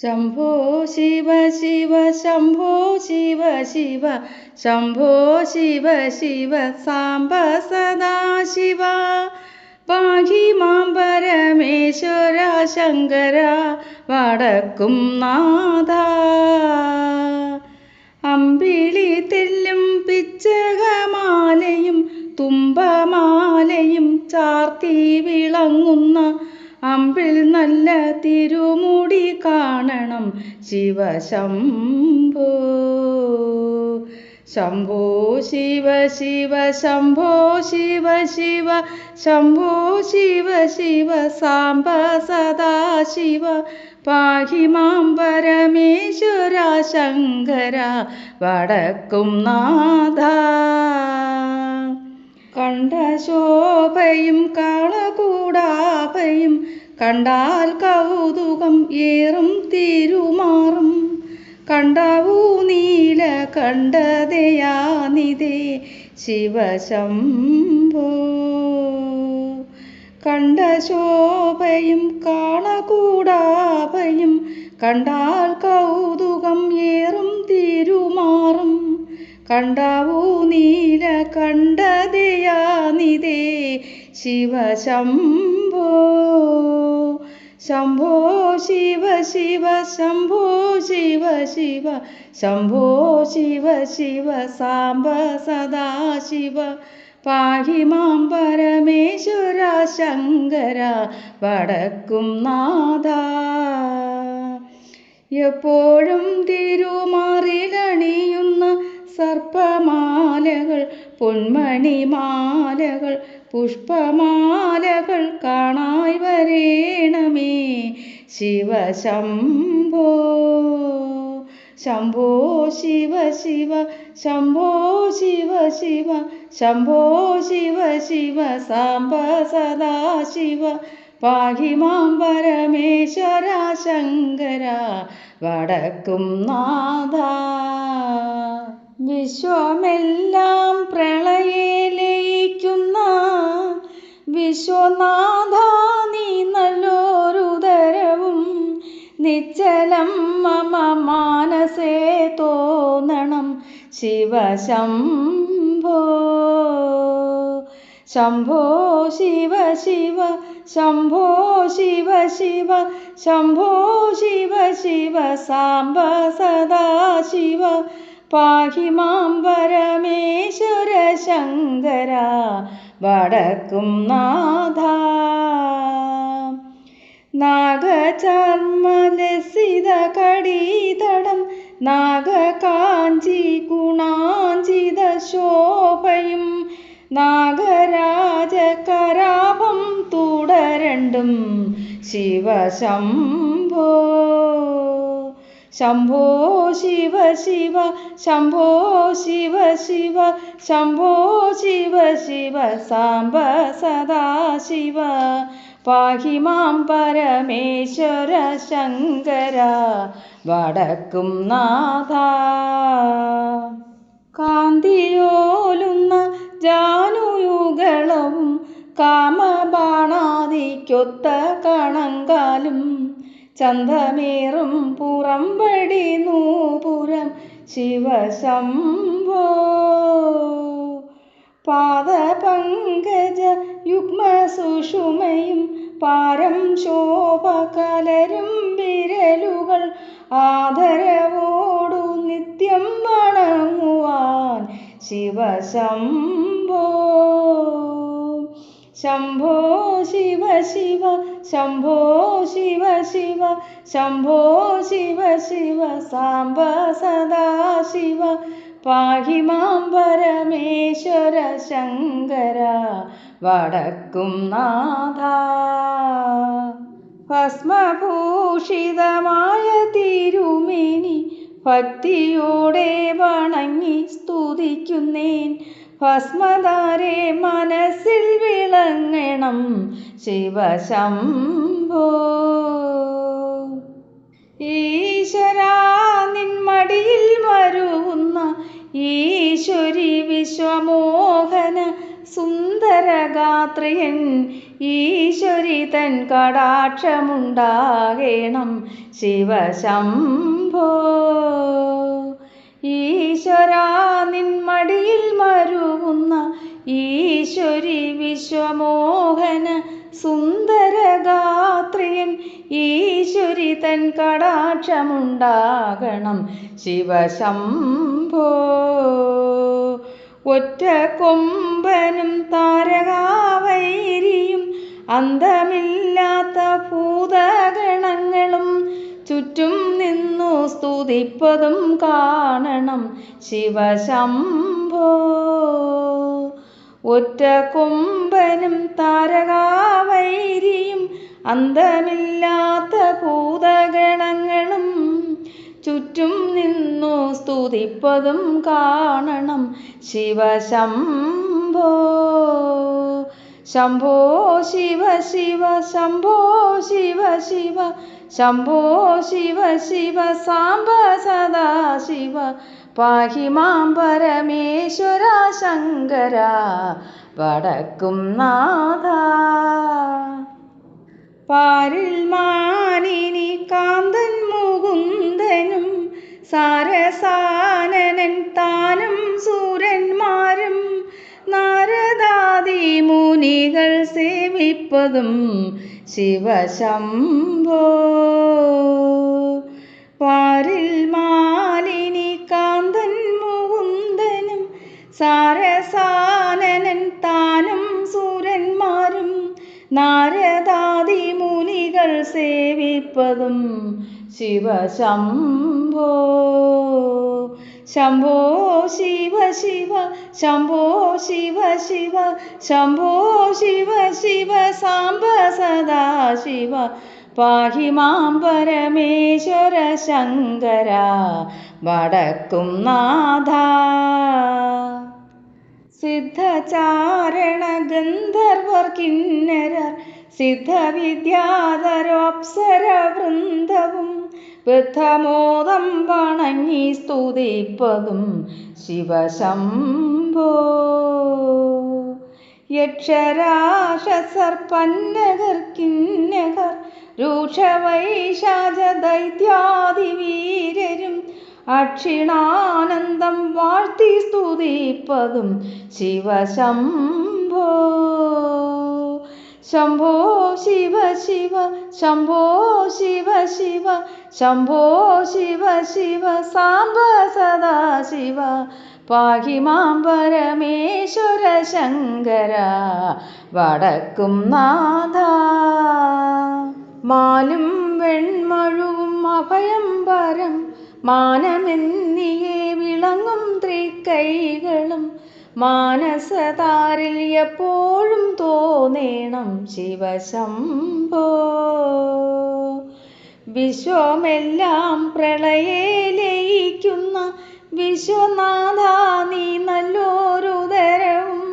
ശംഭോ ശിവ ശിവ ശംഭോ ശിവ ശിവ ശംഭോ ശിവ ശിവ സാംബ സദാശിവ പാഹി മാം പരമേശ്വര ശങ്കര വടക്കും നാഥ. അമ്പിളി തെല്ലും പിച്ചകമാലയും തുമ്പമാലയും ചാർത്തി വിളങ്ങുന്ന അമ്പിൾ നല്ല തിരുമുടി കാണണം ശിവശംഭോ. ശംഭോ ശിവ ശിവ ശംഭോ ശിവ ശിവ ശംഭോ ശിവ ശിവ സാംബ സദാശിവ പാഹി മാം പരമേശ്വര ശങ്കര വടക്കും നാഥ. കണ്ട ശോഭയും കാളകൂടാഭയും കണ്ടാൽ കൗതുകം ഏറും തിരുമാറും കണ്ടാവൂ നീല കണ്ടതയാനിതേ ശിവശംഭോ. കണ്ട ശോഭയും കാളകൂടാഭയും കണ്ടാൽ കൗതുകം ഏറും തിരുമാറും കണ്ടാവൂ നീല കണ്ടതയാനിതേ ശിവശംഭോ. ശംഭോ ശിവ ശിവ ശംഭോ ശിവ ശിവ ശംഭോ ശിവ ശിവ സാംബ സദാശിവ പാഹി മാം പരമേശ്വര ശങ്കര വടക്കും നാഥ. എപ്പോഴും തിരുമാറിലണിയുന്ന സർപ്പമാലകൾ പൊന്മണിമാലകൾ പുഷ്പമാലകൾ കാണായി വരേണമേ ശിവശംഭോ. ശംഭോ ശിവ ശിവ ശംഭോ ശിവ ശിവ ശംഭോ ശിവ ശിവ സാംബ സദാശിവ പാഹി മാം പരമേശ്വര ശങ്കര വടക്കും നാഥ. വിശ്വമെല്ലാം പ്രളയേ ലയിക്കുന്ന വിശ്വനാഥ നീ നല്ലൊരുദരവും നിശ്ചലം മമ മാനസേ തോന്നണം ശിവശംഭോ. ശംഭോ ശിവ ശിവ ശംഭോ ശിവ ശിവ ശംഭോ ശിവ ശിവ സാംബ സദാശിവ പാഹി മാം പരമേശ്വര ശങ്കര വടക്കും നാഥ. നാഗചർമ്മലസിത കടീതടം നാഗകാഞ്ചി ഗുണാഞ്ചിത ശോഭയും നാഗരാജകരാഭം തുടരണ്ടും ശിവശംഭോ. ശംഭോ ശിവ ശിവ ശംഭോ ശിവ ശിവ ശംഭോ ശിവ ശിവ സാംബ സദാശിവ പാഹി മാം പരമേശ്വര ശങ്കര വടക്കും നാഥ. കാന്തിയോലുന്ന ജാനുയുഗളവും കാമബാണാദിക്കൊത്ത കണങ്കാലും ചന്തമേറും പുറംപടി നൂപുരം ശിവശംഭോ. പാദപങ്കജ യുഗ്മസുഷുമയും പാരം ശോഭ കലരും വിരലുകൾ ആദരവോടു നിത്യം വണങ്ങുവാൻ ശിവശംഭോ. ശംഭോ ശിവ ശിവ ശംഭോ ശിവ ശിവ ശംഭോ ശിവ ശിവ സാംബ സദാശിവ പാഹി മാം പരമേശ്വര ശങ്കര വടക്കും നാഥ. ഭസ്മഭൂഷിതമായ തിരുമേനി ഭക്തിയോടെ വണങ്ങി സ്തുതിക്കുന്നേൻ ഭസ്മധാരെ മനസ്സിൽ വിളങ്ങണം ശിവശംഭോ. ഈശ്വരാ നിൻമടിയിൽ വരുന്ന ഈശ്വരി വിശ്വമോഹന സുന്ദരഗാത്രിയൻ ഈശ്വരി തൻ കടാക്ഷമുണ്ടാകേണം ശിവശംഭോ. ഈശ്വരാ നിൻ മടിയിൽ മരുവുന്ന ഈശ്വരി വിശ്വമോഹന സുന്ദരഗാത്രിയൻ ഈശ്വരി തൻ കടാക്ഷമുണ്ടാകണം ശിവശംഭോ. ഒറ്റ കൊമ്പനും താരകാവൈരിയും അന്തമില്ലാത്ത ഭൂതഗണങ്ങളും ചുറ്റും നിന്നു സ്തുതിപ്പതും കാണണം ശിവശംഭോ. ഒറ്റ കൊമ്പനും താരകാവൈരിയും അന്തമില്ലാത്ത ഭൂതഗണങ്ങളും ചുറ്റും നിന്നു സ്തുതിപ്പതും കാണണം ശിവശംഭോ. ശംഭോ ശിവ ശിവ ശംഭോ ശിവ ശിവ ശംഭോ ശിവ ശിവ സാംബ സദാശിവ പാഹി മാം പരമേശ്വര ശങ്കര വടക്കും നാഥ. പാരിൽ മാനിനി കാന്തൻ മുകുന്ദനും സാരസാനനൻ താനും സൂരന്മാരും നാരദാദി മുനികൾ സേവിപ്പതും ശിവശംഭോ. പാരിൽ മാലിനി കാന്തൻ മുകുന്ദനും സാരസാനനൻ താനും സൂരന്മാരും നാരദാദി മുനികൾ സേവിപ്പതും ശിവശംഭോ. ശംഭോ ശിവ ശിവ ശംഭോ ശിവ ശിവ ശംഭോ ശിവ ശിവ സാംബ സദാശിവ പാഹി മാം പരമേശ്വര ശങ്കര വടക്കും നാഥ. സിദ്ധചാരണ ഗന്ധർവർ കിന്നരർ സിദ്ധവിദ്യാധരോപ്സര വൃന്ദവും ബദ്ധമോദം വണങ്ങി സ്തുതിപ്പതും ശിവശംഭോ. യക്ഷരാക്ഷസർ പന്നകർ കിന്നകർ രൂക്ഷവൈശാച ദൈത്യാദിവീരരും അക്ഷിണാനന്ദം വാഴ്ത്തി സ്തുതിപ്പതും ശിവശംഭോ. ശംഭോ ശിവ ശിവ ശംഭോ ശിവ ശിവ ശംഭോ ശിവ ശിവ സാംബ സദാശിവ പാഹി മാം പരമേശ്വര ശങ്കര വടക്കും നാഥ. മാലും വെൺമഴുവും അഭയം പരം മാനമെന്നിയെ വിളങ്ങും തൃക്കൈകളും മാനസതാരിൽ എപ്പോഴും തോന്നേണം ശിവശംഭോ. വിശ്വമെല്ലാം പ്രളയേ ലയിക്കുന്ന വിശ്വനാഥ നീ നല്ലൊരുദരവും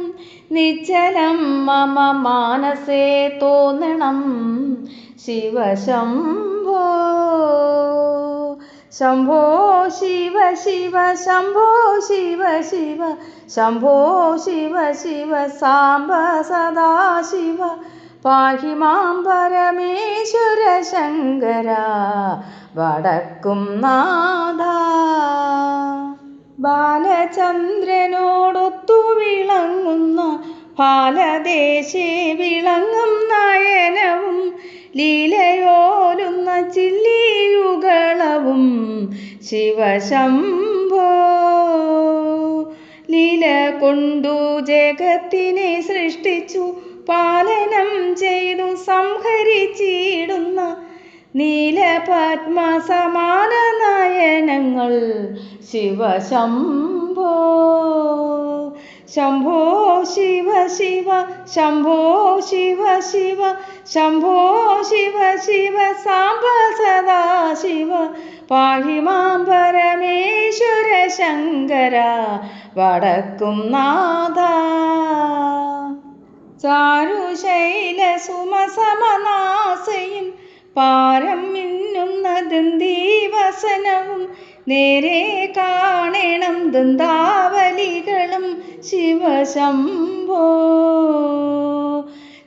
നിശ്ചലം മമ മാനസേ തോന്നണം ശിവശംഭോ. ശംഭോ ശിവ ശിവ ശംഭോ ശിവ ശിവ ശംഭോ ശിവ ശിവ സാംബ സദാശിവ പാഹി മാം പരമേശ്വര ശങ്കര വടക്കും നാഥ. ബാലചന്ദ്രനോടൊത്തു വിളങ്ങുന്ന ബാലദേശേ വിളങ്ങും നയനവും ലീലയോലുന്ന ചില്ലിയുകളവും ശിവശംഭോ. ലീല കൊണ്ടു ജഗത്തിനെ സൃഷ്ടിച്ചു പാലനം ചെയ്തു സംഹരിച്ചിടുന്ന നീലപത്മ സമാന നയനങ്ങൾ ശിവശംഭോ. ശംഭോ ശിവ ശിവ ശംഭോ ശിവ ശിവ ശംഭോ ശിവ ശിവ സാംബ സദാശിവ പാഹി മാം പരമേശ്വര ശങ്കര വടക്കും നാഥ. ചാരുശൈല സുമസമനാസയും പാരം മിന്നുന്ന ദന്തീവസനവും നേരെ കാണണം ദന്താവലികളും ശിവശംഭോ.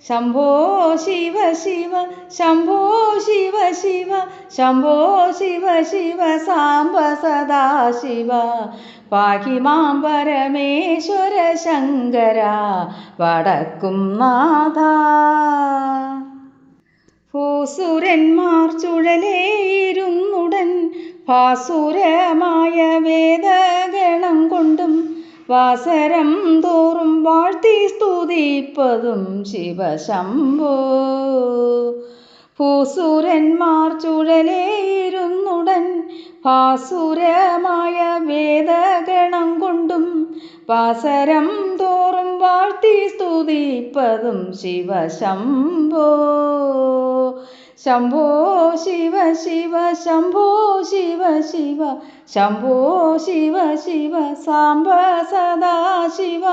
ശംഭോ ശിവ ശിവ ശംഭോ ശിവ ശിവ ശംഭോ ശിവ ശിവ സാംബ സദാശിവ പാഹി മാം പരമേശ്വര ശങ്കര വടക്കും നാഥ. ഭൂസുരന്മാർ ചുഴലേയിരുന്നുടൻ ഭാസുരമായ വേദഗണം കൊണ്ടും വാസരം തോറും വാഴ്ത്തി സ്തുതിപ്പതും ശിവശംഭോ. ഭൂസുരന്മാർ ചുഴലേയിരുന്നുടൻ ഭാസുരമായ വേദഗണം കൊണ്ടും വാസരം തോറും വാഴ്ത്തി സ്തുതിപ്പതും ശിവശംഭോ. ശംഭോ ശിവ ശിവ ശംഭോ ശിവ ശിവ ശംഭോ ശിവ ശിവ സാംബ സദാശിവ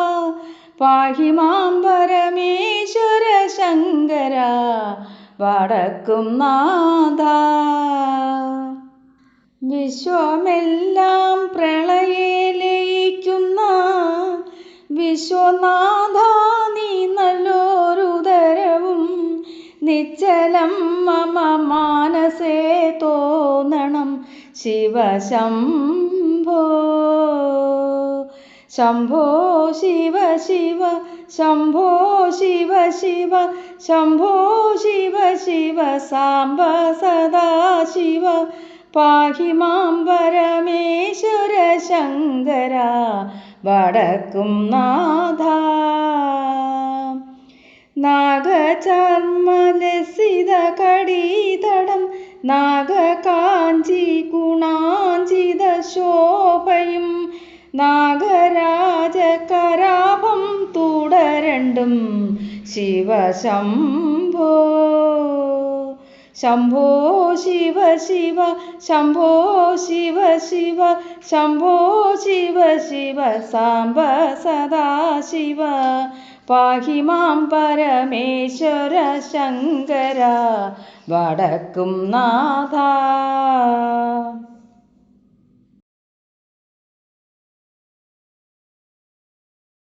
പാഹി മാം പരമേശ്വര ശങ്കര വടക്കും നാഥ. വിശ്വമെല്ലാം പ്രളയെ ലയിക്കുന്ന വിശ്വനാഥ നീ നല്ലൊരുദരവും നിശ്ചലം മമ മാനസേ തോന്നണം ശിവശംഭോ. ശംഭോ ശിവ ശിവ ശംഭോ ശിവ ശിവ ശംഭോ ശിവ ശിവ സാംബ സദാശിവ പാഹി മാം പരമേശ്വര ശങ്കര വടക്കും നാഥ. നാഗചർമ്മലസിത കടീതടം നാഗകാഞ്ചി ഗുണാഞ്ചിത ശോഭയും നാഗരാജകരാഭം തുടരണ്ടും ശിവശംഭോ. ശംഭോ ശിവ ശിവ ശംഭോ ശിവ ശിവ ശംഭോ ശിവ ശിവ സാംബ സദാശിവ പാഹി മാം പരമേശ്വര ശങ്കര വടക്കും നാഥ.